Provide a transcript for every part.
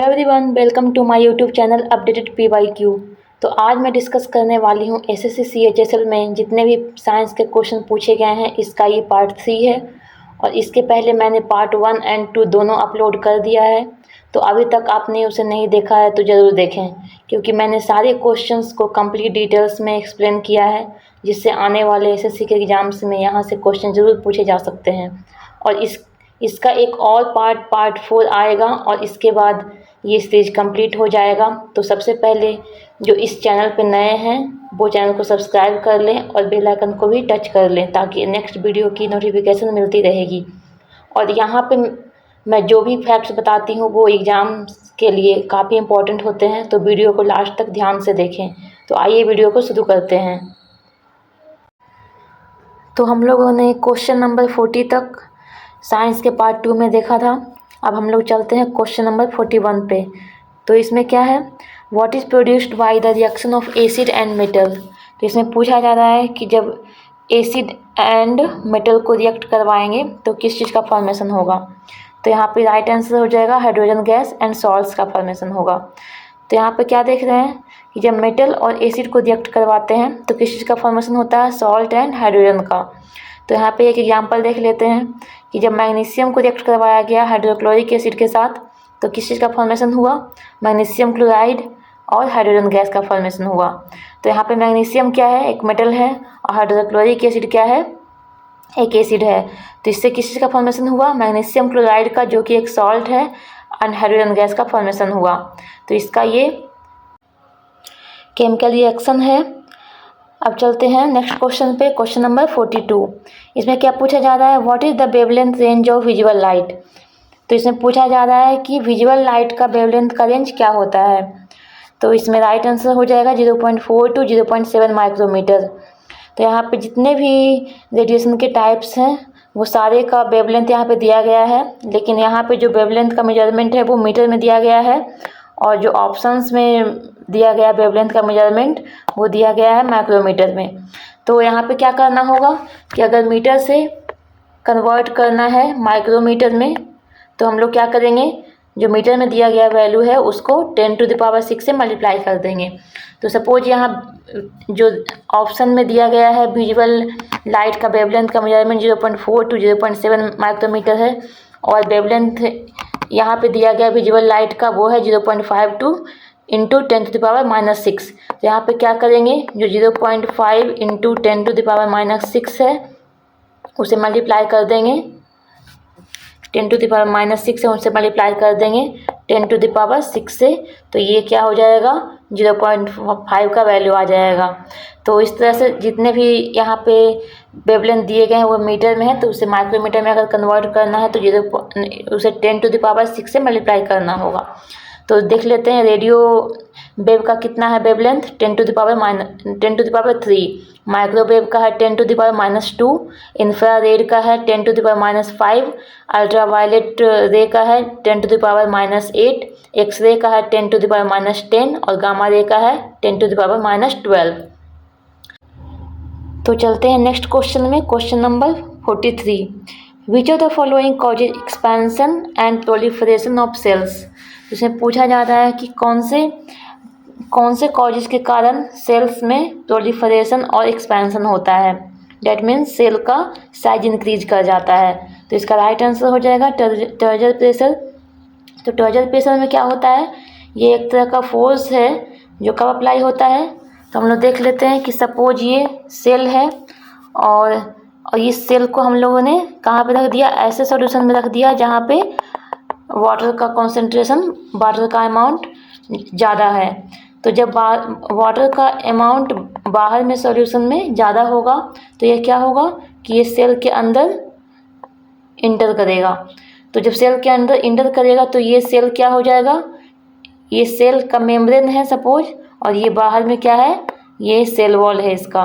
Everyone, welcome to my YouTube channel updated PYQ। तो आज मैं डिस्कस करने वाली हूँ SSC CHSL में जितने भी साइंस के क्वेश्चन पूछे गए हैं, इसका ये पार्ट 3 है। और इसके पहले मैंने पार्ट 1 एंड 2 दोनों अपलोड कर दिया है। तो अभी तक आपने उसे नहीं देखा है तो ज़रूर देखें, क्योंकि मैंने सारे क्वेश्चंस को कंप्लीट डिटेल्स में एक्सप्लेन किया है, जिससे आने वाले SSC के एग्ज़ाम्स में यहाँ से क्वेश्चन ज़रूर पूछे जा सकते हैं। और इसका एक और पार्ट 4 आएगा और इसके बाद ये स्टेज कंप्लीट हो जाएगा। तो सबसे पहले जो इस चैनल पे नए हैं वो चैनल को सब्सक्राइब कर लें और बेल आइकन को भी टच कर लें, ताकि नेक्स्ट वीडियो की नोटिफिकेशन मिलती रहेगी। और यहाँ पे मैं जो भी फैक्ट्स बताती हूँ वो एग्ज़ाम के लिए काफ़ी इम्पोर्टेंट होते हैं, तो वीडियो को लास्ट तक ध्यान से देखें। तो आइए वीडियो को शुरू करते हैं। तो हम लोगों ने क्वेश्चन नंबर 40 तक साइंस के पार्ट 2 में देखा था। अब हम लोग चलते हैं क्वेश्चन नंबर 41 पे। तो इसमें क्या है, what is produced by the reaction of acid and metal. तो इसमें पूछा जा रहा है कि जब एसिड एंड मेटल को रिएक्ट करवाएंगे तो किस चीज़ का फॉर्मेशन होगा। तो यहाँ पे राइट आंसर हो जाएगा हाइड्रोजन गैस एंड सॉल्ट्स का फॉर्मेशन होगा। तो यहाँ पे क्या देख रहे हैं कि जब मेटल और एसिड को रिएक्ट करवाते हैं तो किस चीज़ का फॉर्मेशन होता है, सॉल्ट एंड हाइड्रोजन का। तो यहाँ पे एक एग्जांपल देख लेते हैं कि जब मैग्नीशियम को रिएक्ट करवाया गया हाइड्रोक्लोरिक एसिड के साथ तो किस चीज़ का फॉर्मेशन हुआ, मैग्नीशियम क्लोराइड और हाइड्रोजन गैस का फॉर्मेशन हुआ। तो यहाँ पे मैग्नीशियम क्या है, एक मेटल है, और हाइड्रोक्लोरिक एसिड क्या है, एक एसिड है। तो इससे किस चीज़ का फॉर्मेशन हुआ, मैग्नीशियम क्लोराइड का, जो कि एक सॉल्ट है, एंड हाइड्रोजन गैस का फॉर्मेशन हुआ। तो इसका ये केमिकल रिएक्शन है। अब चलते हैं नेक्स्ट क्वेश्चन पे, क्वेश्चन नंबर 42। इसमें क्या पूछा जा रहा है, what is the wavelength range of visual light. तो इसमें पूछा जा रहा है कि विजुअल लाइट का वेवलेंथ का रेंज क्या होता है। तो इसमें राइट आंसर हो जाएगा 0.4 to 0.7 माइक्रोमीटर। तो यहाँ पे जितने भी रेडिएशन के टाइप्स हैं वो सारे का वेवलेंथ यहाँ पे दिया गया है, लेकिन यहाँ पे जो वेवलेंथ का मेजरमेंट है वो मीटर में दिया गया है, और जो ऑप्शंस में दिया गया वेवलेंथ का मेजरमेंट वो दिया गया है माइक्रोमीटर में। तो यहाँ पे क्या करना होगा कि अगर मीटर से कन्वर्ट करना है माइक्रोमीटर में तो हम लोग क्या करेंगे, जो मीटर में दिया गया वैल्यू है उसको 10⁶ से मल्टीप्लाई कर देंगे। तो सपोज यहाँ जो ऑप्शन में दिया गया है विजुअल लाइट का वेवलेंथ का मेजरमेंट 0.4 to 0.7 माइक्रोमीटर है, और वेवलेंथ यहाँ पे दिया गया विजुअल लाइट का वो है 0.52 इंटू 10⁻⁻6। तो यहाँ पे क्या करेंगे, जो 0.5 इंटू 10⁻⁻6 है उसे मल्टीप्लाई कर देंगे 10⁻⁻6 से, उनसे मल्टीप्लाई कर देंगे 10⁻6 से। तो ये क्या हो जाएगा, 0.5 का वैल्यू आ जाएगा। तो इस तरह से जितने भी यहाँ पे वेवलेंथ दिए गए हैं वो मीटर में है, तो उसे माइक्रोमीटर में अगर कन्वर्ट करना है तो उसे 10⁻6 से मल्टीप्लाई करना होगा। तो देख लेते हैं रेडियो वेव का कितना है वेवलेंथ, 10⁻3, माइक्रोवेव का है 10⁻2, इंफ्रारेड का है 10⁻5, अल्ट्रावायलेट रे का है 10⁻8, एक्सरे का है 10⁻10 और गामा रे का है 10⁻12। तो चलते हैं नेक्स्ट क्वेश्चन में, question number 43। Which of the following causes expansion and proliferation of cells. इसमें पूछा जा रहा है कि कौन से कॉजेज के कारण सेल्स में प्रोलिफरेशन और एक्सपेंशन होता है, डैट मीन्स सेल का साइज इंक्रीज कर जाता है। तो इसका राइट आंसर हो जाएगा टर्जर प्रेशर। तो टर्जर प्रेशर में क्या होता है, ये एक तरह का फोर्स है जो कब अप्लाई होता है। तो हम लोग देख लेते हैं कि सपोज ये सेल है और इस सेल को हम लोगों ने कहाँ पे रख दिया, ऐसे सॉल्यूशन में रख दिया जहाँ पे वाटर का कॉन्सेंट्रेशन, वाटर का अमाउंट ज़्यादा है। तो जब वाटर का अमाउंट बाहर में सॉल्यूशन में ज़्यादा होगा तो ये क्या होगा कि ये सेल के अंदर इंटर करेगा। तो जब सेल के अंदर इंटर करेगा तो ये सेल क्या हो जाएगा, ये सेल का मेम्ब्रेन है सपोज, और ये बाहर में क्या है, ये सेल वॉल है इसका।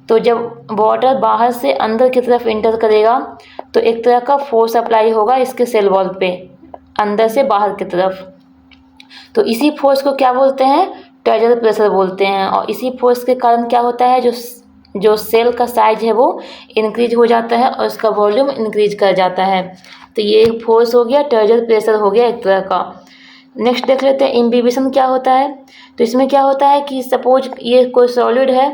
तो जब वाटर बाहर से अंदर की तरफ इंटर करेगा तो एक तरह का फोर्स अप्लाई होगा इसके सेल वॉल पे, अंदर से बाहर की तरफ। तो इसी फोर्स को क्या बोलते हैं, टर्जर प्रेशर बोलते हैं। और इसी फोर्स के कारण क्या होता है, जो सेल का साइज है वो इंक्रीज हो जाता है और उसका वॉल्यूम इंक्रीज कर जाता है। तो ये फोर्स हो गया, टर्जर प्रेशर हो गया एक तरह का। नेक्स्ट देख लेते हैं इम्बिबिशन क्या होता है। तो इसमें क्या होता है कि सपोज ये कोई सॉलिड है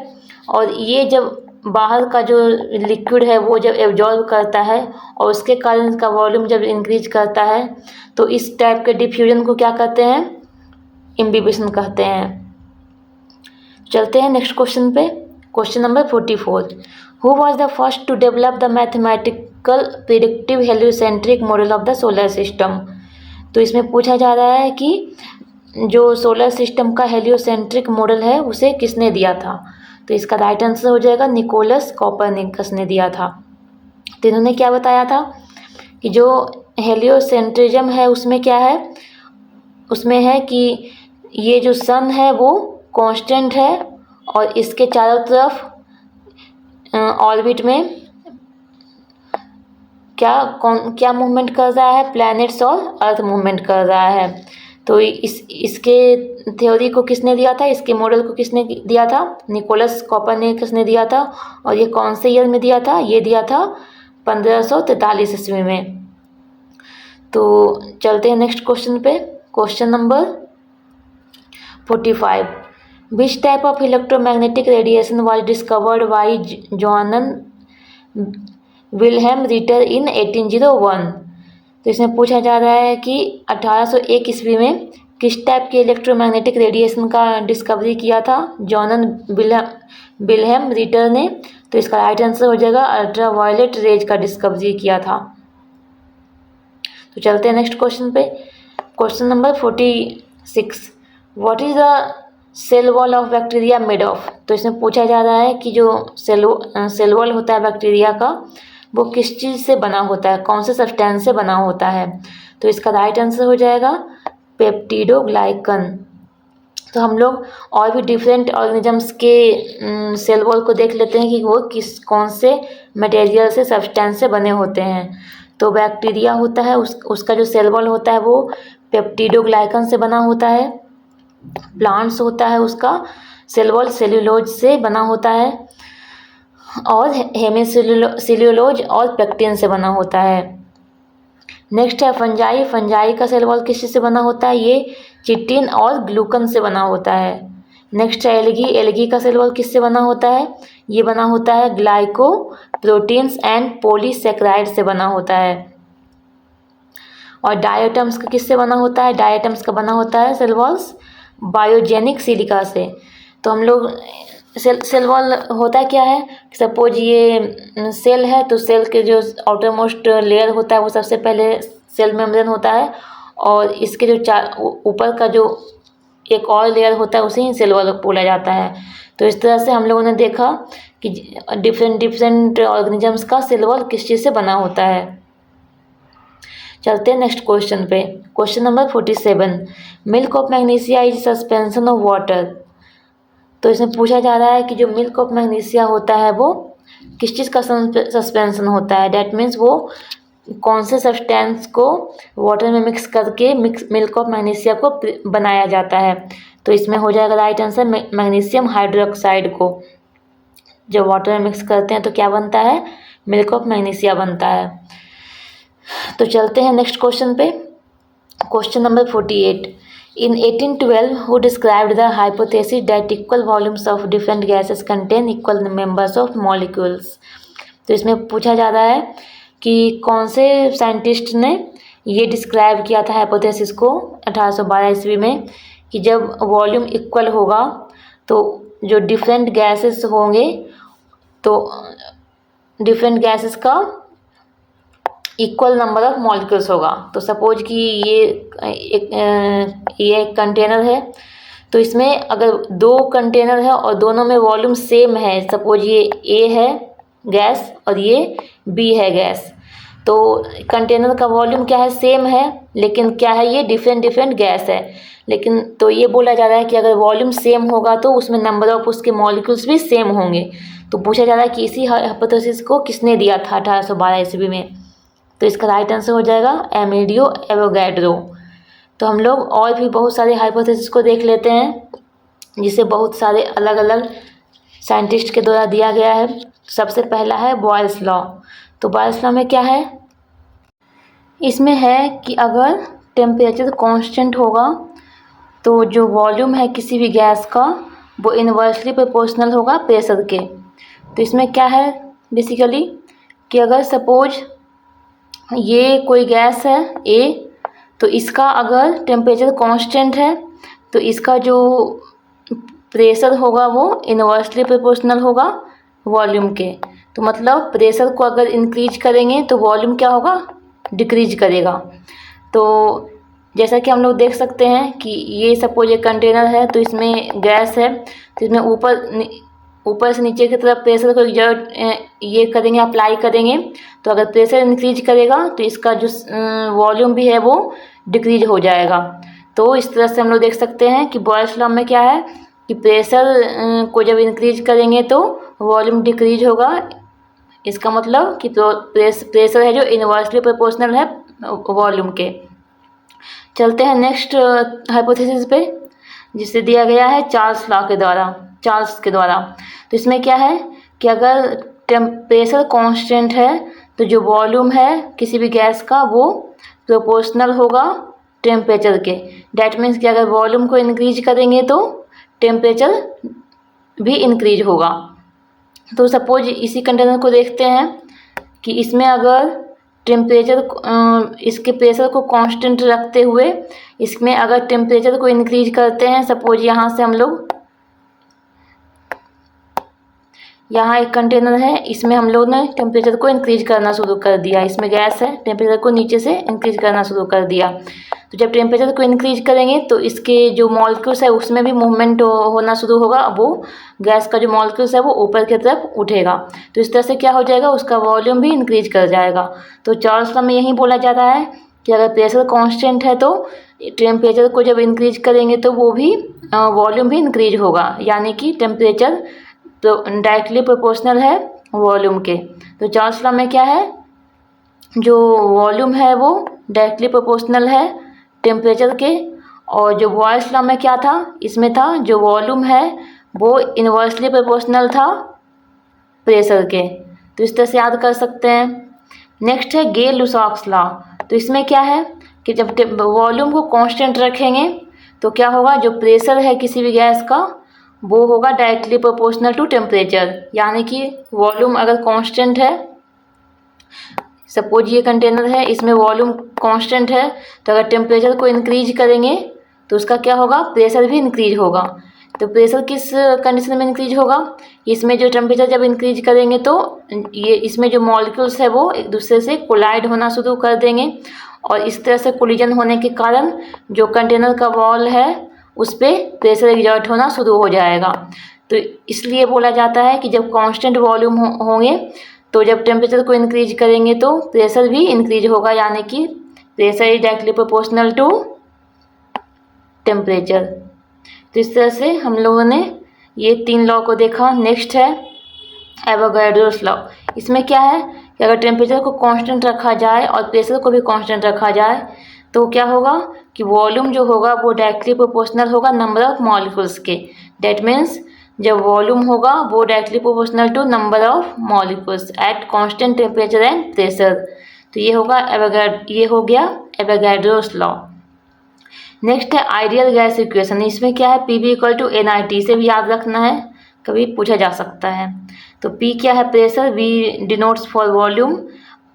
और ये जब बाहर का जो लिक्विड है वो जब एब्जॉर्ब करता है और उसके कारण इसका वॉल्यूम जब इंक्रीज करता है तो इस टाइप के डिफ्यूजन को क्या कहते हैं, इम्बिबिशन कहते हैं। चलते हैं नेक्स्ट क्वेश्चन पे। Question number 44, who was the first to develop the mathematical predictive heliocentric model of the solar system. तो इसमें पूछा जा रहा है कि जो सोलर सिस्टम का हेलियोसेंट्रिक मॉडल है उसे किसने दिया था। तो इसका राइट आंसर हो जाएगा निकोलस कॉपरनिकस ने दिया था। तो इन्होंने क्या बताया था कि जो हेलियोसेंट्रिज्म है उसमें क्या है, उसमें है कि ये जो सन है वो कांस्टेंट है और इसके चारों तरफ ऑर्बिट में क्या मूवमेंट कर रहा है, प्लैनेट्स और अर्थ मूवमेंट कर रहा है। तो इसके थ्योरी को किसने दिया था, इसके मॉडल को किसने दिया था, निकोलस कॉपरनिकस ने दिया था। और ये कौन से ईयर में दिया था, ये दिया था 1543 ईस्वी में। तो चलते हैं नेक्स्ट क्वेश्चन पे। Question number 45, which type of electromagnetic radiation was discovered by John Wilhelm Ritter in 1801। तो इसमें पूछा जा रहा है कि 1801 ईस्वी में किस टाइप के इलेक्ट्रोमैग्नेटिक रेडिएशन का डिस्कवरी किया था जॉन विल्हेम रिटर ने। तो इसका राइट आंसर हो जाएगा अल्ट्रा वायलेट रेज का डिस्कवरी किया था। तो चलते हैं नेक्स्ट क्वेश्चन पे। Question number 46, what is the cell wall of bacteria made of. तो इसमें पूछा जा रहा है कि जो सेल वॉल होता है बैक्टीरिया का वो किस चीज़ से बना होता है, कौन से सब्सटेंस से बना होता है। तो इसका राइट आंसर हो जाएगा पेप्टिडोग्लाइकन। तो हम लोग और भी डिफरेंट ऑर्गेनिजम्स के सेल वॉल को देख लेते हैं कि वो कौन से मटेरियल से, सब्सटेंस से बने होते हैं। तो बैक्टीरिया होता है उसका जो सेल वॉल होता है वो पेप्टिडोग्लाइकन से बना होता है। प्लांट्स होता है उसका सेल वॉल सेल्यूलोज से बना होता है और हेमिसेल्यूलोज और पेक्टिन से बना होता है। नेक्स्ट है फंजाई। फंजाई का सेल वॉल किस चीज़ से बना होता है, ये चिटिन और ग्लूकन से बना होता है। नेक्स्ट है एल्गी। एल्गी का सेल वॉल किससे बना होता है, ये बना होता है ग्लाइको प्रोटीन्स एंड पॉलीसेक्राइड से बना होता है। और डायटम्स का किससे बना होता है, डायटम्स का बना होता है सेल वॉल्स बायोजेनिक सिलिका से। तो हम लोग सेल वॉल होता क्या है, सपोज ये सेल है तो सेल के जो आउटर मोस्ट लेयर होता है वो सबसे पहले सेल मेम्ब्रेन होता है और इसके जो ऊपर का जो एक और लेयर होता है उसे ही सेल वॉल बोला जाता है। तो इस तरह से हम लोगों ने देखा कि डिफरेंट ऑर्गेनिजम्स का सेल वॉल किस चीज़ से बना होता है। चलते हैं नेक्स्ट क्वेश्चन पे। Question number 47, milk of magnesia is suspension of water. तो इसमें पूछा जा रहा है कि जो मिल्क ऑफ मैग्नीशिया होता है वो किस चीज़ का सस्पेंशन होता है, डैट मीन्स वो कौन से सब्सटेंस को वाटर में मिक्स करके मिल्क ऑफ मैग्नीशिया को बनाया जाता है। तो इसमें हो जाएगा राइट आंसर मैग्नीशियम हाइड्रोक्साइड को जब वाटर में मिक्स करते हैं तो क्या बनता है, मिल्क ऑफ मैग्नीशिया बनता है। तो चलते हैं नेक्स्ट क्वेश्चन पे। Question number 48, in 1812 who described the hypothesis that equal volumes of different gases contain equal members of molecules। तो इसमें पूछा जा रहा है कि कौन से साइंटिस्ट ने ये डिस्क्राइब किया था हाइपोथेसिस को 1812 ईस्वी में कि जब वॉल्यूम इक्वल होगा तो जो डिफरेंट गैसेस होंगे तो डिफरेंट गैसेस का इक्वल नंबर ऑफ मॉलिक्यूल्स होगा। तो सपोज कि ये एक कंटेनर है तो इसमें अगर दो कंटेनर है और दोनों में वॉल्यूम सेम है, सपोज ये ए है गैस और ये बी है गैस, तो कंटेनर का वॉल्यूम क्या है, सेम है, लेकिन क्या है ये डिफरेंट गैस है। लेकिन तो ये बोला जा रहा है कि अगर वॉल्यूम सेम होगा तो उसमें नंबर ऑफ उसके मॉलिक्यूल्स भी सेम होंगे। तो पूछा जा रहा है कि इसी हाइपोथेसिस को किसने दिया था 1812 ईस्वी में। तो इसका राइट आंसर हो जाएगा एमेडियो एवोगैड्रो। तो हम लोग और भी बहुत सारे हाइपोथेसिस को देख लेते हैं जिसे बहुत सारे अलग अलग साइंटिस्ट के द्वारा दिया गया है। सबसे पहला है बॉयल्स लॉ। तो बॉयल्स लॉ में क्या है, इसमें है कि अगर टेम्परेचर कांस्टेंट होगा तो जो वॉल्यूम है किसी भी गैस का वो इन्वर्सली प्रोपोर्शनल होगा प्रेशर के। तो इसमें क्या है बेसिकली कि अगर सपोज ये कोई गैस है ए, तो इसका अगर टेम्परेचर कांस्टेंट है तो इसका जो प्रेशर होगा वो इन्वर्सली प्रोपोर्शनल होगा वॉल्यूम के। तो मतलब प्रेशर को अगर इंक्रीज करेंगे तो वॉल्यूम क्या होगा, डिक्रीज करेगा। तो जैसा कि हम लोग देख सकते हैं कि ये सपोज एक कंटेनर है तो इसमें गैस है, तो इसमें ऊपर से नीचे की तरफ प्रेशर को एग्जर्ट ये करेंगे, अप्लाई करेंगे। तो अगर प्रेशर इंक्रीज करेगा तो इसका जो वॉल्यूम भी है वो डिक्रीज हो जाएगा। तो इस तरह से हम लोग देख सकते हैं कि बॉयल्स लॉ में क्या है कि प्रेशर को जब इंक्रीज करेंगे तो वॉल्यूम डिक्रीज होगा। इसका मतलब कि प्रेशर है जो इन्वर्सली प्रोपोर्शनल है वॉल्यूम के। चलते हैं नेक्स्ट हाइपोथेसिस पे, जिसे दिया गया है चार्ल्स के द्वारा। तो इसमें क्या है कि अगर प्रेशर कांस्टेंट है तो जो वॉल्यूम है किसी भी गैस का वो प्रोपोर्शनल होगा टेम्परेचर के। डैट मीन्स कि अगर वॉल्यूम को इंक्रीज करेंगे तो टेम्परेचर भी इंक्रीज होगा। तो सपोज इसी कंटेनर को देखते हैं कि इसमें अगर टेम्परेचर इसके प्रेशर को कांस्टेंट रखते हुए इसमें अगर टेम्परेचर को इंक्रीज करते हैं, सपोज यहाँ से हम लोग यहाँ एक कंटेनर है, इसमें हम लोग ने टेम्परेचर को इंक्रीज करना शुरू कर दिया। इसमें गैस है, टेम्परेचर को नीचे से इंक्रीज करना शुरू कर दिया। तो जब टेम्परेचर को इंक्रीज करेंगे तो इसके जो मॉलिक्यूल्स है उसमें भी मूवमेंट होना शुरू होगा। अब वो गैस का जो मॉलिक्यूल्स है वो ऊपर की तरफ उठेगा। तो इस तरह से क्या हो जाएगा, उसका वॉल्यूम भी इंक्रीज कर जाएगा। तो चार्ल्स लॉ में यही बोला जा रहा है कि अगर प्रेशर कांस्टेंट है तो टेम्परेचर को जब इंक्रीज करेंगे तो वो भी वॉल्यूम भी इंक्रीज होगा, यानी कि टेम्परेचर तो डायरेक्टली प्रोपोर्शनल है वॉल्यूम के। तो चार्ल्स लॉ में क्या है, जो वॉल्यूम है वो डायरेक्टली प्रोपोर्शनल है टेम्परेचर के, और जो बॉयल्स लॉ में क्या था, इसमें था जो वॉल्यूम है वो इन्वर्सली प्रोपोर्शनल था प्रेशर के। तो इस तरह से याद कर सकते हैं। नेक्स्ट है गे-लुसाक्स लॉ। तो इसमें क्या है कि जब वॉल्यूम को कांस्टेंट रखेंगे तो क्या होगा, जो प्रेशर है किसी भी गैस का वो होगा डायरेक्टली प्रोपोर्शनल टू टेम्परेचर। यानी कि वॉल्यूम अगर कांस्टेंट है, सपोज ये कंटेनर है, इसमें वॉल्यूम कांस्टेंट है, तो अगर टेम्परेचर को इंक्रीज करेंगे तो उसका क्या होगा, प्रेशर भी इंक्रीज होगा। तो प्रेशर किस कंडीशन में इंक्रीज होगा, इसमें जो टेम्परेचर जब इंक्रीज करेंगे तो ये इसमें जो मॉलिक्यूल्स है वो एक दूसरे से कोलाइड होना शुरू कर देंगे, और इस तरह से कोलिजन होने के कारण जो कंटेनर का वॉल है उस पर प्रेशर एग्जर्ट होना शुरू हो जाएगा। तो इसलिए बोला जाता है कि जब कांस्टेंट वॉल्यूम होंगे तो जब टेम्परेचर को इंक्रीज करेंगे तो प्रेशर भी इंक्रीज होगा, यानी कि pressure is directly proportional to temperature. तो इस तरह से हम लोगों ने ये 3 लॉ को देखा। नेक्स्ट है एवोगाड्रोस लॉ। इसमें क्या है कि अगर टेम्परेचर को कांस्टेंट रखा जाए और प्रेशर को भी कांस्टेंट रखा जाए तो क्या होगा कि वॉल्यूम जो होगा वो डायरेक्टली प्रोपोर्शनल होगा नंबर ऑफ मॉलिक्यूल्स के। डेट मीन्स जब वॉल्यूम होगा वो directly proportional to number of molecules at constant temperature and pressure. तो ये हो गया एवोगाड्रोस लॉ। नेक्स्ट है आइडियल गैस इक्वेशन। इसमें क्या है, P B equal to N I T, से भी याद रखना है, कभी पूछा जा सकता है। तो पी क्या है, pressure, V denotes for volume,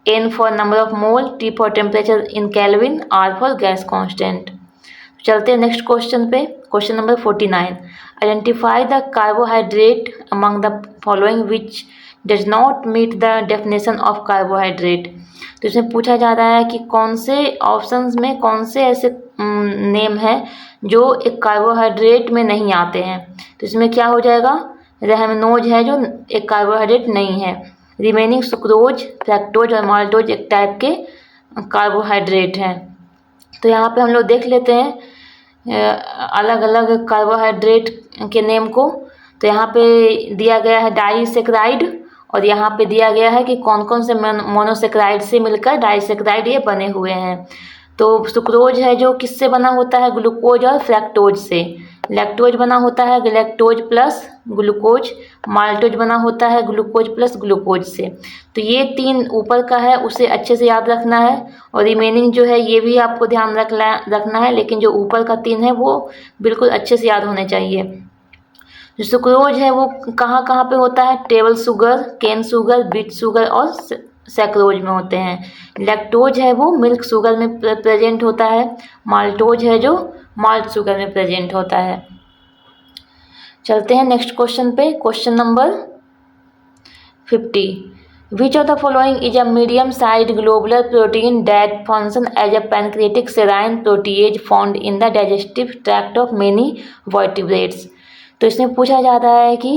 N for number of mole, T for temperature in kelvin, R for gas constant. चलते हैं नेक्स्ट क्वेश्चन पे। Question number 49, identify the carbohydrate among the following which does not meet the definition of carbohydrate. तो इसमें पूछा जा रहा है कि कौन से ऑप्शंस में कौन से ऐसे नेम है जो एक कार्बोहाइड्रेट में नहीं आते हैं। तो इसमें क्या हो जाएगा, रहमनोज है जो एक कार्बोहाइड्रेट नहीं है, रिमेनिंग सुक्रोज, फ्रैक्टोज और माल्टोज एक टाइप के कार्बोहाइड्रेट हैं। तो यहाँ पे हम लोग देख लेते हैं अलग अलग कार्बोहाइड्रेट के नेम को। तो यहाँ पे दिया गया है डाइसेक्राइड, और यहाँ पे दिया गया है कि कौन कौन से मोनोसेक्राइड से मिलकर डाइसेक्राइड ये बने हुए हैं। तो सुक्रोज है जो किससे बना होता है, ग्लूकोज और फ्रैक्टोज से, लैक्टोज बना होता है लैक्टोज प्लस ग्लूकोज, माल्टोज बना होता है ग्लूकोज प्लस ग्लूकोज से। तो ये 3 ऊपर का है उसे अच्छे से याद रखना है, और रिमेनिंग जो है ये भी आपको ध्यान रखना है, लेकिन जो ऊपर का 3 है वो बिल्कुल अच्छे से याद होने चाहिए। जो सुक्रोज है वो कहाँ कहाँ पे होता है, table sugar, cane sugar, beet sugar और सैक्रोज में होते हैं। लैक्टोज है वो मिल्क शुगर में प्रेजेंट होता है। माल्टोज है जो माल्ट शुगर में प्रेजेंट होता है। चलते हैं नेक्स्ट क्वेश्चन पे, question number 50। Which of the following is a medium-sized globular protein that function as a pancreatic serine protease found in the digestive tract of many vertebrates? तो इसमें पूछा जाता है कि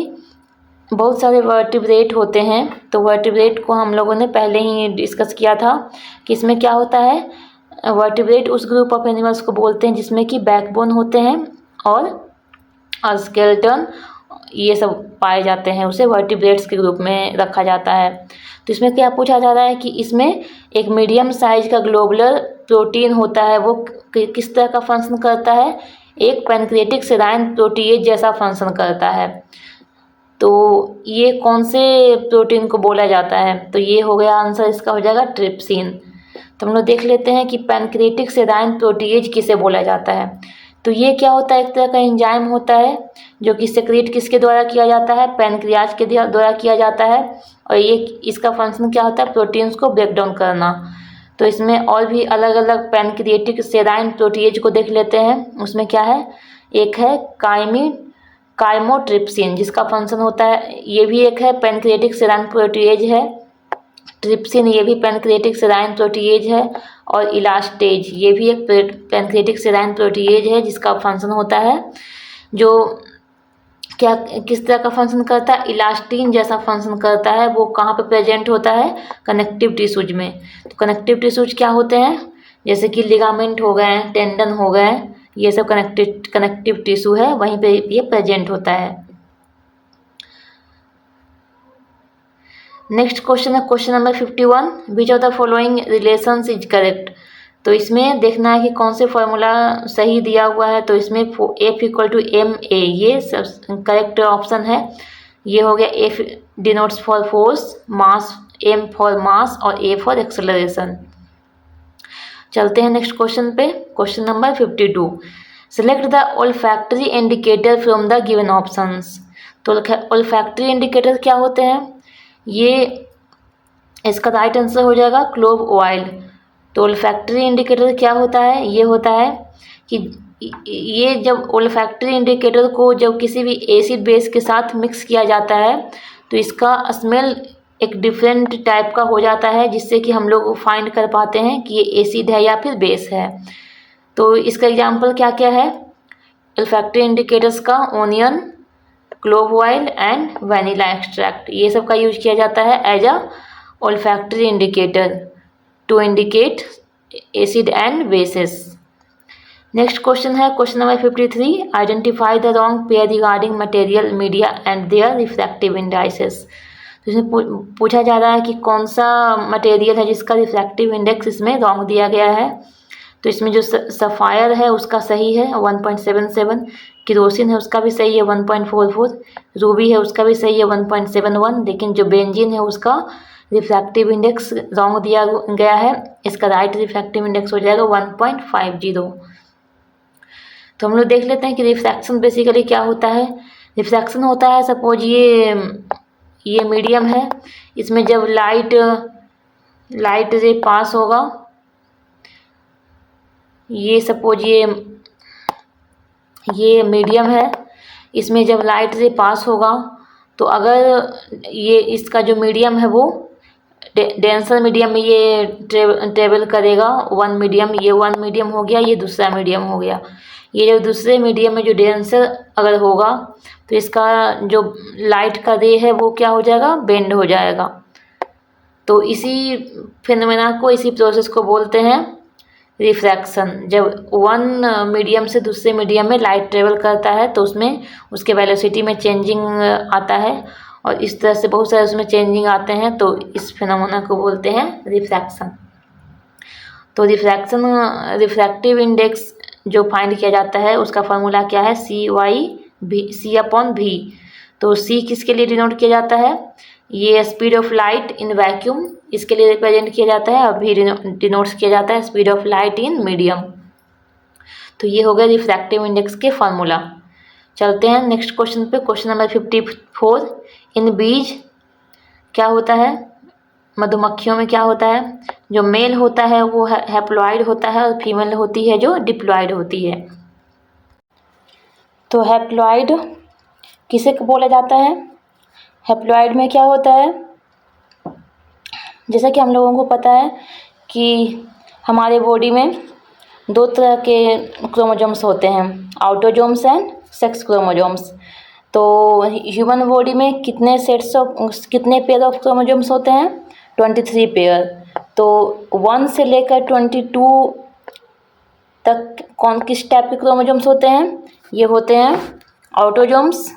बहुत सारे वर्टिब्रेट होते हैं, तो वर्टिब्रेट को हम लोगों ने पहले ही डिस्कस किया था कि इसमें क्या होता है। वर्टिब्रेट उस ग्रुप ऑफ एनिमल्स को बोलते हैं जिसमें कि बैकबोन होते हैं और स्केलेटन ये सब पाए जाते हैं, उसे वर्टिब्रेट्स के ग्रुप में रखा जाता है। तो इसमें क्या पूछा जा रहा है कि इसमें एक मीडियम साइज का ग्लोबुलर प्रोटीन होता है, वो किस तरह का फंक्शन करता है, एक पैनक्रिएटिक सेराइन प्रोटीएज जैसा फंक्शन करता है। तो ये कौन से प्रोटीन को बोला जाता है, तो ये हो गया आंसर, इसका हो जाएगा ट्रिप्सिन। तो हम लोग देख लेते हैं कि पैनक्रिएटिक सेराइन प्रोटीएज किसे बोला जाता है। तो ये क्या होता है, एक तरह का एंजाइम होता है जो कि सेक्रेट किसके द्वारा किया जाता है, पैनक्रियाज के द्वारा किया जाता है, और ये इसका फंक्शन क्या होता है, प्रोटीन्स को ब्रेक डाउन करना। तो इसमें और भी अलग अलग पैनक्रिएटिक सेराइन प्रोटीएज को देख लेते हैं। उसमें क्या है, एक है काइमोट्रिप्सिन जिसका फंक्शन होता है, ये भी एक है पैनक्रिएटिक सेराइन प्रोटीएज है। ट्रिप्सिन ये भी पैनक्रिएटिक सेराइन प्रोटीएज है, और इलास्टेज ये भी एक पैनक्रिएटिक सेराइन प्रोटीएज है जिसका फंक्शन होता है जो क्या किस तरह का फंक्शन करता है, इलास्टिन जैसा फंक्शन करता है। वो कहाँ पे प्रेजेंट होता है, कनेक्टिव टिश्यूज में। तो कनेक्टिव टिश्यूज क्या होते हैं, जैसे कि लिगामेंट हो गए, टेंडन हो गए, ये सब कनेक्टिव टिश्यू है, वहीं पे ये प्रेजेंट होता है। नेक्स्ट क्वेश्चन है question number 51। Which of the following relations is correct. तो इसमें देखना है कि कौन से फॉर्मूला सही दिया हुआ है। तो इसमें F=ma ये सब करेक्ट ऑप्शन है। ये हो गया, F denotes for force, mass M for mass और A फॉर एक्सेलरेशन। चलते हैं नेक्स्ट क्वेश्चन पे, question number 52। Select the olfactory indicator from the given options. तो ओल्फैक्टरी इंडिकेटर क्या होते हैं, ये इसका राइट आंसर हो जाएगा क्लोव ऑयल। तो ओल्फैक्टरी इंडिकेटर क्या होता है, ये होता है कि ये जब ओल्फैक्टरी इंडिकेटर को जब किसी भी एसिड बेस के साथ मिक्स किया जाता है तो इसका स्मेल एक डिफरेंट टाइप का हो जाता है, जिससे कि हम लोग फाइंड कर पाते हैं कि ये एसिड है या फिर बेस है। तो इसका एग्जांपल क्या क्या है ओल्फैक्टरी इंडिकेटर्स का, onion, clove oil and vanilla extract, ये सब का यूज किया जाता है as a olfactory indicator to indicate acid and bases. Next question है question number 53। Identify the wrong pair regarding material, media and their refractive indices. तो इसमें पूछा जा रहा है कि कौन सा मटेरियल है जिसका रिफ्रैक्टिव इंडेक्स इसमें रॉन्ग दिया गया है। तो इसमें जो सफ़ायर है उसका सही है 1.77, किरोसिन है उसका भी सही है 1.44, रूबी है उसका भी सही है 1.71, लेकिन जो बेंजीन है उसका रिफ्रैक्टिव इंडेक्स रॉन्ग दिया गया है। इसका राइट रिफ्रैक्टिव इंडेक्स हो जाएगा 1.50। तो हम लोग देख लेते हैं कि रिफ्रैक्शन बेसिकली क्या होता है। रिफ्रैक्शन होता है, सपोज ये मीडियम है, इसमें जब लाइट रे पास होगा, ये सपोज ये मीडियम है, इसमें जब लाइट रे पास होगा तो अगर ये इसका जो मीडियम है वो डेंसर मीडियम में ये ट्रेवल करेगा, वन मीडियम हो गया, ये दूसरा मीडियम हो गया। ये जो दूसरे मीडियम में जो डेंसर अगर होगा तो इसका जो लाइट का रे है वो क्या हो जाएगा, बेंड हो जाएगा। तो इसी फिनोमेना को, इसी प्रोसेस को बोलते हैं रिफ्रैक्शन। जब वन मीडियम से दूसरे मीडियम में लाइट ट्रेवल करता है तो उसमें उसके वेलोसिटी में चेंजिंग आता है, और इस तरह से बहुत सारे उसमें चेंजिंग आते हैं, तो इस फिनोमेना को बोलते हैं रिफ्रैक्शन। तो रिफ्रैक्टिव इंडेक्स जो फाइंड किया जाता है उसका फार्मूला क्या है, C/V। तो C किसके लिए डिनोट किया जाता है, ये speed of light in vacuum इसके लिए रिप्रेजेंट किया जाता है, और V डिनोट्स किया जाता है speed of light in medium. तो ये हो गया रिफ्रैक्टिव इंडेक्स के फार्मूला। चलते हैं नेक्स्ट क्वेश्चन पे, क्वेश्चन नंबर 54। इन बीज क्या होता है, मधुमक्खियों में क्या होता है, जो मेल होता है वो हैप्लॉइड होता है और फीमेल होती है जो डिप्लॉइड होती है। तो हैप्लॉइड किसे बोला जाता है, हैप्लॉइड में क्या होता है, जैसा कि हम लोगों को पता है कि हमारे बॉडी में 2 तरह के क्रोमोसोम्स होते हैं, ऑटोसोम्स एंड सेक्स क्रोमोसोम्स। तो ह्यूमन बॉडी में कितने पेयर ऑफ क्रोमोसोम्स होते हैं, 23 पेयर। तो 1 से लेकर 22 तक किस टाइप के क्रोमोसोम्स होते हैं, ये होते हैं ऑटोसोम्स।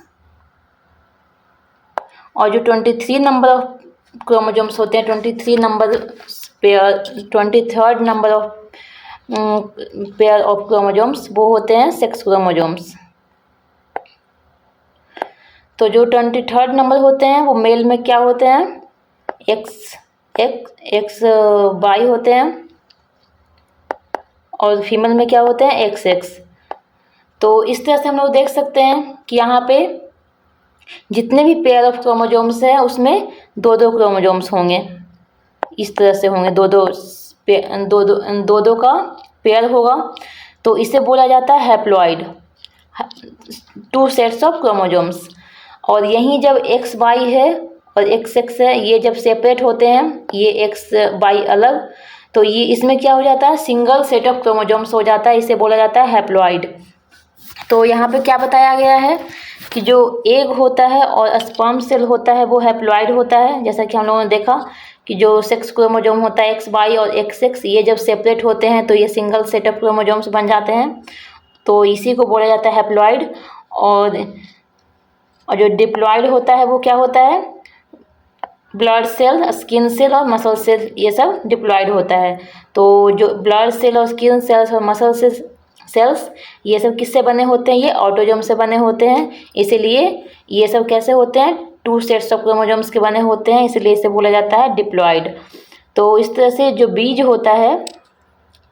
और जो 23 नंबर ऑफ क्रोमोसोम्स होते हैं, 23 number pair, 23rd number of pair of chromosomes वो होते हैं सेक्स क्रोमोसोम्स। तो जो 23rd नंबर होते हैं वो मेल में क्या होते हैं, XY होते हैं, और फीमेल में क्या होते हैं, XX। तो इस तरह से हम लोग देख सकते हैं कि यहाँ पे जितने भी पेयर ऑफ क्रोमोसोम्स हैं उसमें 2-2 क्रोमोसोम्स होंगे, इस तरह से होंगे, 2-2 का पेयर होगा। तो इसे बोला जाता है हैप्लॉइड, 2 सेट्स ऑफ क्रोमोसोम्स। और यहीं जब XY है और XX है, ये जब सेपरेट होते हैं, ये XY अलग, तो ये इसमें क्या हो जाता है, सिंगल सेट ऑफ क्रोमोसोम्स हो जाता है, इसे बोला जाता है हैप्लॉइड। तो यहाँ पे क्या बताया गया है कि जो एग होता है और स्पर्म सेल होता है वो हैप्लॉइड होता है। जैसा कि हम लोगों ने देखा कि जो सेक्स क्रोमोसोम होता है XY और XX, ये जब सेपरेट होते हैं तो ये सिंगल सेट ऑफ क्रोमोसोम्स बन जाते हैं, तो इसी को बोला जाता है हैप्लॉइड। और जो डिप्लॉइड होता है वो क्या होता है, ब्लड सेल, स्किन सेल और मसल सेल, ये सब डिप्लॉइड होता है। तो जो ब्लड सेल और स्किन सेल्स और मसल सेल्स ये सब किससे बने होते हैं, ये ऑटोसोम से बने होते हैं, इसीलिए ये सब कैसे होते हैं, 2 सेट्स ऑफ क्रोमोसोम्स के बने होते हैं, इसलिए इसे बोला जाता है डिप्लॉइड। तो इस तरह से जो बीज होता है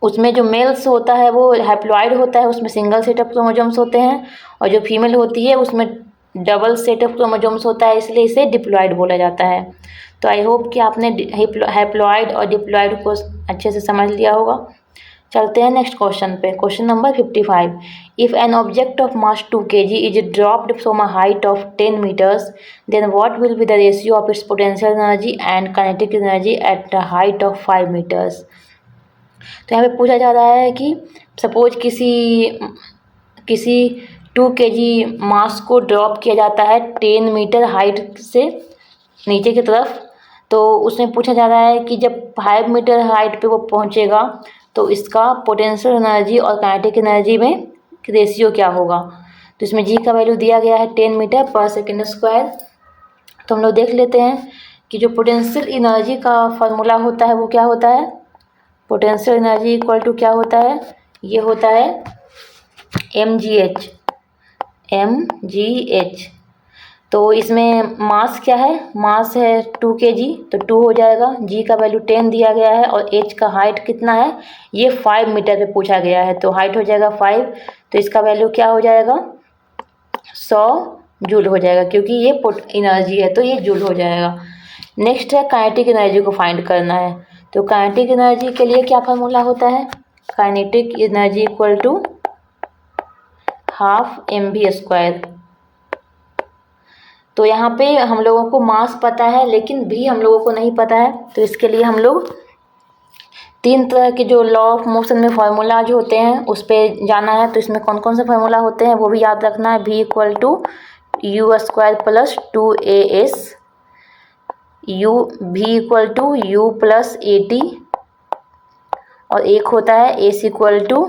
उसमें जो मेल्स होता है वो हैप्लॉइड होता है, उसमें सिंगल सेट ऑफ क्रोमोसोम्स होते हैं, और जो फीमेल होती है उसमें डबल सेट ऑफ क्रोमोसोम्स होता है, इसलिए इसे डिप्लॉइड बोला जाता है। तो आई होप कि आपने हैप्लॉइड और डिप्लॉइड को अच्छे से समझ लिया होगा। चलते हैं नेक्स्ट क्वेश्चन पे, question number 55। If an object of mass 2 kg is dropped from a height of 10 meters, then what will be the ratio of its potential energy and kinetic energy at the height of 5 meters। तो यहाँ पे पूछा जा रहा है कि suppose किसी 2 kg मास को ड्रॉप किया जाता है 10 मीटर हाइट से नीचे की तरफ, तो उसमें पूछा जा रहा है कि जब 5 मीटर हाइट पे वो पहुँचेगा तो इसका पोटेंशियल एनर्जी और काइनेटिक एनर्जी में रेशियो क्या होगा। तो इसमें जी का वैल्यू दिया गया है 10 मीटर पर सेकेंड स्क्वायर। तो हम लोग देख लेते हैं कि जो पोटेंशियल एनर्जी का फार्मूला होता है वो क्या होता है, पोटेंशियल एनर्जी इक्वल टू क्या होता है, ये होता है mgh। तो इसमें मास क्या है, मास है 2 kg, तो 2 हो जाएगा, जी का वैल्यू 10 दिया गया है, और h का हाइट कितना है, ये 5 मीटर पे पूछा गया है, तो हाइट हो जाएगा 5, तो इसका वैल्यू क्या हो जाएगा, 100 जूल हो जाएगा, क्योंकि ये एनर्जी है तो ये जूल हो जाएगा। नेक्स्ट है काइनेटिक एनर्जी को फाइंड करना है। तो काइनेटिक एनर्जी के लिए क्या फार्मूला होता है, kinetic energy equal to half mv²। तो यहाँ पे हम लोगों को मास पता है लेकिन भी हम लोगों को नहीं पता है, तो इसके लिए हम लोग 3 तरह के जो लॉ ऑफ मोशन में फार्मूला जो होते हैं उस पर जाना है। तो इसमें कौन कौन से फार्मूला होते हैं वो भी याद रखना है। v equal to u² plus 2as, v equal to u plus at, और एक होता है ac equal to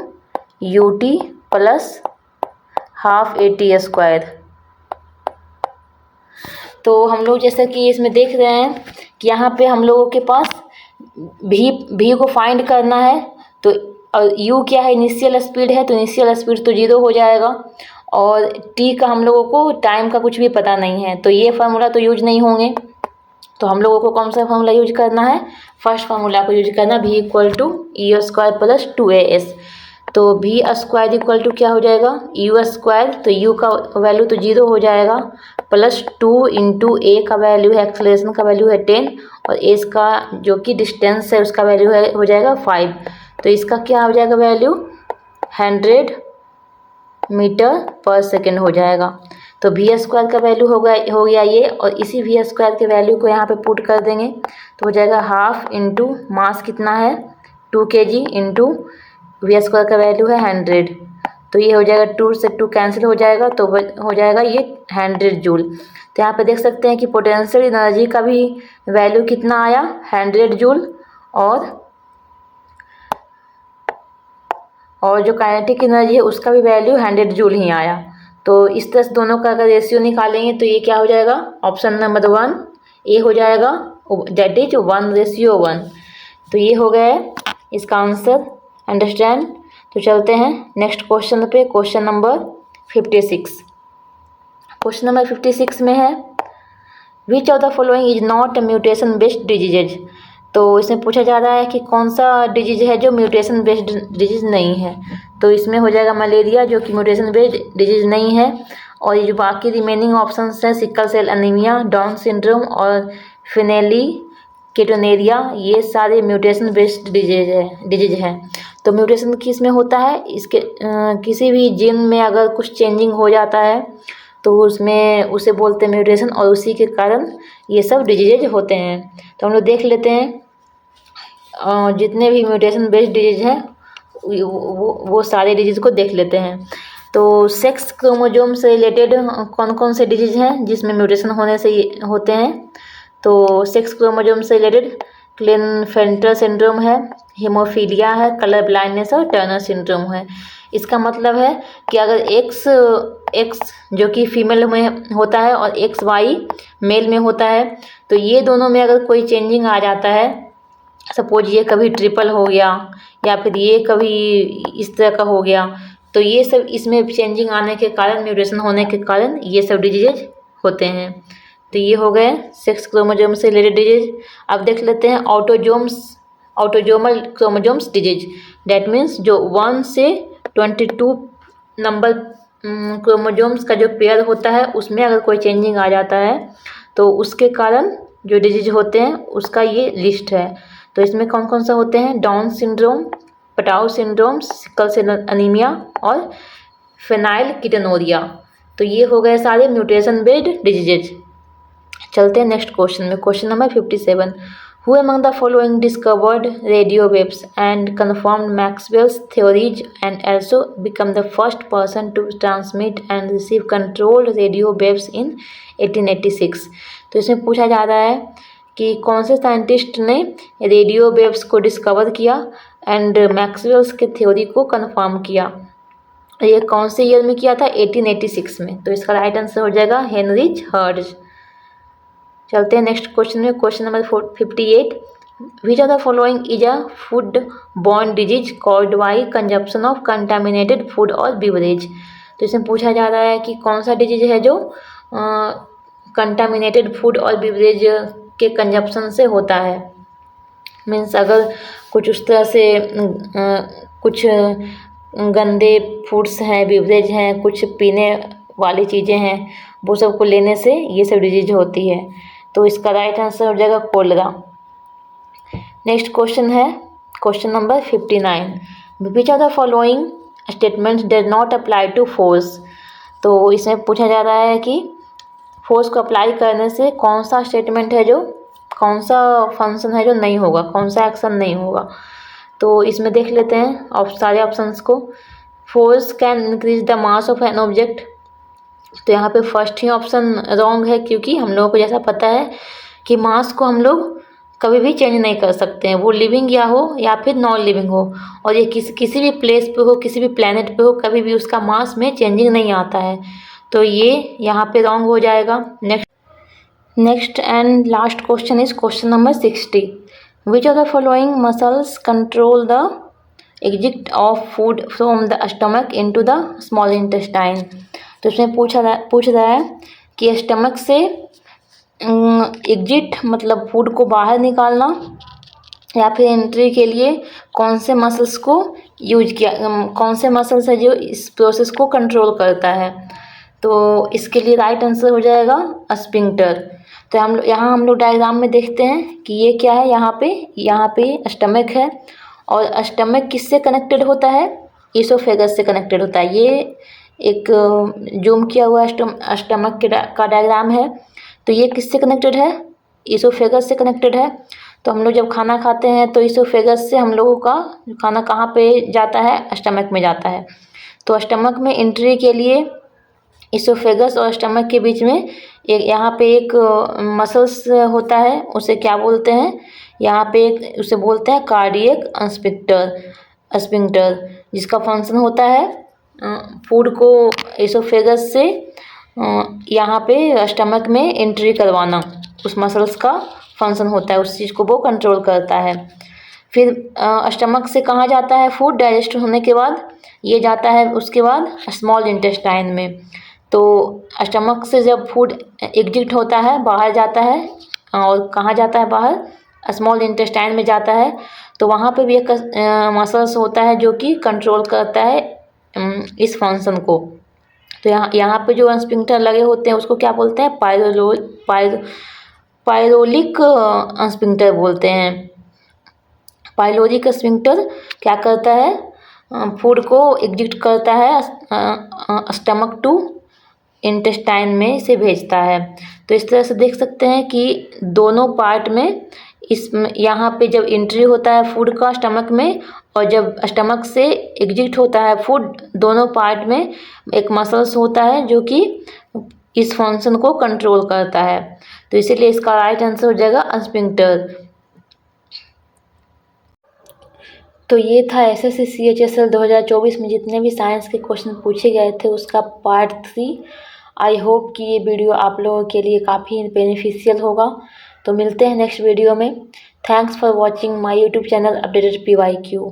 ut plus half at²। तो हम लोग जैसे कि इसमें देख रहे हैं कि यहाँ पे हम लोगों के पास भी को फाइंड करना है, तो और u क्या है, इनिशियल स्पीड है, तो इनिशियल स्पीड तो 0 हो जाएगा। और t का हम लोगों को टाइम का कुछ भी पता नहीं है, तो ये फार्मूला तो यूज नहीं होंगे। तो हम लोगों को कौन सा फार्मूला यूज करना है, फर्स्ट फार्मूला को यूज करना, v = e² प्लस 2as। तो v स्क्वायर इक्वल टू क्या हो जाएगा, u स्क्वायर, तो u का वैल्यू तो 0 हो जाएगा, प्लस 2 इंटू a का वैल्यू है, एक्सेलरेशन का वैल्यू है 10, और s का जो कि डिस्टेंस है उसका वैल्यू है हो जाएगा 5। तो इसका क्या हो जाएगा वैल्यू, 100 मीटर पर सेकेंड हो जाएगा। तो v स्क्वायर का वैल्यू हो गया ये, और इसी v स्क्वायर के वैल्यू को यहाँ पे पुट कर देंगे, तो हो जाएगा हाफ इंटू मास कितना है 2 kg इंटू v स्क्वायर का वैल्यू है 100। तो ये हो जाएगा 2 से 2 कैंसिल हो जाएगा, तो हो जाएगा ये 100 जूल। तो यहाँ पे देख सकते हैं कि पोटेंशियल एनर्जी का भी वैल्यू कितना आया, 100 जूल, और जो काइनेटिक एनर्जी है उसका भी वैल्यू 100 जूल ही आया। तो इस तरह से दोनों का अगर रेशियो निकालेंगे तो ये क्या हो जाएगा, ऑप्शन नंबर 1 ए हो जाएगा, दैट इज 1:1। तो ये हो गया है इसका आंसर, अंडरस्टैंड। तो चलते हैं नेक्स्ट क्वेश्चन पे, क्वेश्चन नंबर 56। क्वेश्चन नंबर 56 में है, विच of the following is not mutation based diseases. तो इसमें पूछा जा रहा है कि कौन सा डिजीज है जो म्यूटेशन बेस्ड डिजीज नहीं है। तो इसमें हो जाएगा मलेरिया, जो कि म्यूटेशन बेस्ड डिजीज नहीं है। और ये जो बाकी रिमेनिंग ऑप्शंस हैं, sickle cell anaemia, Down syndrome और फिनेली केटोनेरिया, ये सारे म्यूटेशन बेस्ड डिजीज है। तो म्यूटेशन किस में होता है, इसके किसी भी जीन में अगर कुछ चेंजिंग हो जाता है तो उसमें उसे बोलते हैं म्यूटेशन, और उसी के कारण ये सब डिजीज होते हैं। तो हम लोग देख लेते हैं जितने भी म्यूटेशन बेस्ड डिजीज हैं वो सारे डिजीज को देख लेते हैं। तो सेक्स क्रोमोसोम से रिलेटेड कौन कौन से डिजीज हैं जिसमें म्यूटेशन होने से होते हैं। तो सेक्स क्रोमोसोम से रिलेटेड क्लेनफेल्टर सिंड्रोम है, हीमोफीलिया है, कलर ब्लाइंडनेस और टर्नर सिंड्रोम है। इसका मतलब है कि अगर एक्स जो कि फीमेल में होता है और XY मेल में होता है, तो ये दोनों में अगर कोई चेंजिंग आ जाता है, सपोज ये कभी ट्रिपल हो गया या फिर ये कभी इस तरह का हो गया, तो ये सब इसमें चेंजिंग आने के कारण, म्यूटेशन होने के कारण ये सब डिजीज होते हैं। तो ये हो गए सेक्स क्रोमोसोम से रिलेटेड डिजीज। अब देख लेते हैं autosomal chromosomes disease, that means जो 1 से 22 नंबर क्रोमोसोम्स का जो पेयर होता है उसमें अगर कोई चेंजिंग आ जाता है तो उसके कारण जो डिजीज होते हैं उसका ये लिस्ट है। तो इसमें कौन कौन सा होते हैं, Down syndrome, Patau syndrome, sickle cell anaemia और फेनाइल कीटोनूरिया। तो ये हो गए सारे म्यूटेशन बेस्ड डिजीजेज। चलते हैं नेक्स्ट क्वेश्चन में, question number 57। Who among the following discovered radio waves and confirmed Maxwell's theories and also become the first person to transmit and receive controlled radio waves in 1886। तो इसमें पूछा जा रहा है कि कौन से साइंटिस्ट ने रेडियो वेव्स को डिस्कवर किया एंड मैक्सवेल्स के थ्योरी को कंफर्म किया। ये कौन से ईयर में किया था, 1886 में। तो इसका राइट आंसर हो जाएगा हेनरिच हर्ट्ज। चलते हैं नेक्स्ट क्वेश्चन में, question number 58। Which of the following is a food borne disease called by consumption of contaminated food और बिवरेज। तो इसमें पूछा जा रहा है कि कौन सा डिजीज है जो कंटामिनेटेड फूड और बिवरेज के कंजप्शन से होता है। मीन्स अगर कुछ उस तरह से कुछ गंदे फूड्स हैं, बिवरेज हैं, कुछ पीने वाली चीज़ें हैं, वो सब को लेने से ये सब डिजीज होती है। तो इसका राइट आंसर हो जाएगा कोलेरा। नेक्स्ट क्वेश्चन है question number 59। Which of the following statements does not apply to force. तो इसमें पूछा जा रहा है कि फोर्स को अप्लाई करने से कौन सा स्टेटमेंट है जो, कौन सा फंक्शन है जो नहीं होगा, कौन सा एक्शन नहीं होगा। तो इसमें देख लेते हैं सारे ऑप्शंस को। Force can increase the mass of an object. तो यहाँ पे फर्स्ट ही ऑप्शन रॉन्ग है, क्योंकि हम लोगों को जैसा पता है कि मास को हम लोग कभी भी चेंज नहीं कर सकते हैं, वो लिविंग या फिर नॉन लिविंग हो, और ये किसी भी प्लेस पे हो, किसी भी प्लेनेट पे हो, कभी भी उसका मास में चेंजिंग नहीं आता है। तो ये यहाँ पे रॉन्ग हो जाएगा। Next and last question is question number 60। Which of the following muscles control the exit of food from the stomach into the small intestine. तो इसमें पूछ रहा है कि स्टमक से एग्जिट मतलब फूड को बाहर निकालना या फिर एंट्री के लिए कौन से मसल्स को यूज किया, कौन से मसल्स है जो इस प्रोसेस को कंट्रोल करता है। तो इसके लिए राइट आंसर हो जाएगा स्फिंक्टर। तो हम लोग डायग्राम में देखते हैं कि ये क्या है, यहाँ पे स्टमक है और स्टमक किससे कनेक्टेड होता है, इसोफेगस से कनेक्टेड होता है। ये एक जूम किया हुआ स्टमक का डायग्राम है। तो ये किससे कनेक्टेड है, इसोफेगस से कनेक्टेड है। तो हम लोग जब खाना खाते हैं तो इसोफेगस से हम लोगों का खाना कहाँ पे जाता है, स्टमक में जाता है। तो स्टमक में एंट्री के लिए इसोफेगस और स्टमक के बीच में यहाँ पे एक मसल्स होता है, उसे क्या बोलते हैं, यहाँ पे एक उसे बोलते हैं कार्डियक स्फिंक्टर, जिसका फंक्शन होता है फूड को इसोफेगस से यहाँ पे स्टमक में एंट्री करवाना। उस मसल्स का फंक्शन होता है, उस चीज़ को वो कंट्रोल करता है। फिर स्टमक से कहाँ जाता है फूड डाइजेस्ट होने के बाद, ये जाता है उसके बाद स्मॉल इंटेस्टाइन में। तो स्टमक से जब फूड एग्जिट होता है, बाहर जाता है, और कहाँ जाता है बाहर, स्मॉल इंटेस्टाइन में जाता है। तो वहाँ पे भी एक मसल्स होता है जो कि कंट्रोल करता है इस फंक्शन को। तो यहाँ पे जो स्फिंक्टर लगे होते हैं उसको क्या बोलते हैं, पायरोलिक स्फिंक्टर बोलते हैं। पायरोलिक स्फिंक्टर क्या करता है, फूड को एग्जिट करता है स्टमक टू इंटेस्टाइन में से भेजता है। तो इस तरह से देख सकते हैं कि दोनों पार्ट में यहाँ पे जब एंट्री होता है फूड का स्टमक में, और जब स्टमक से एग्जिट होता है फूड, दोनों पार्ट में एक मसल्स होता है जो कि इस फंक्शन को कंट्रोल करता है। तो इसीलिए इसका राइट आंसर हो जाएगा स्फिंक्टर। तो ये था एसएससी CHSL 2024 में जितने भी साइंस के क्वेश्चन पूछे गए थे उसका पार्ट 3। आई होप कि ये वीडियो आप लोगों के लिए काफ़ी बेनिफिशियल होगा। तो मिलते हैं नेक्स्ट वीडियो में। Thanks for watching my YouTube channel updated PYQ।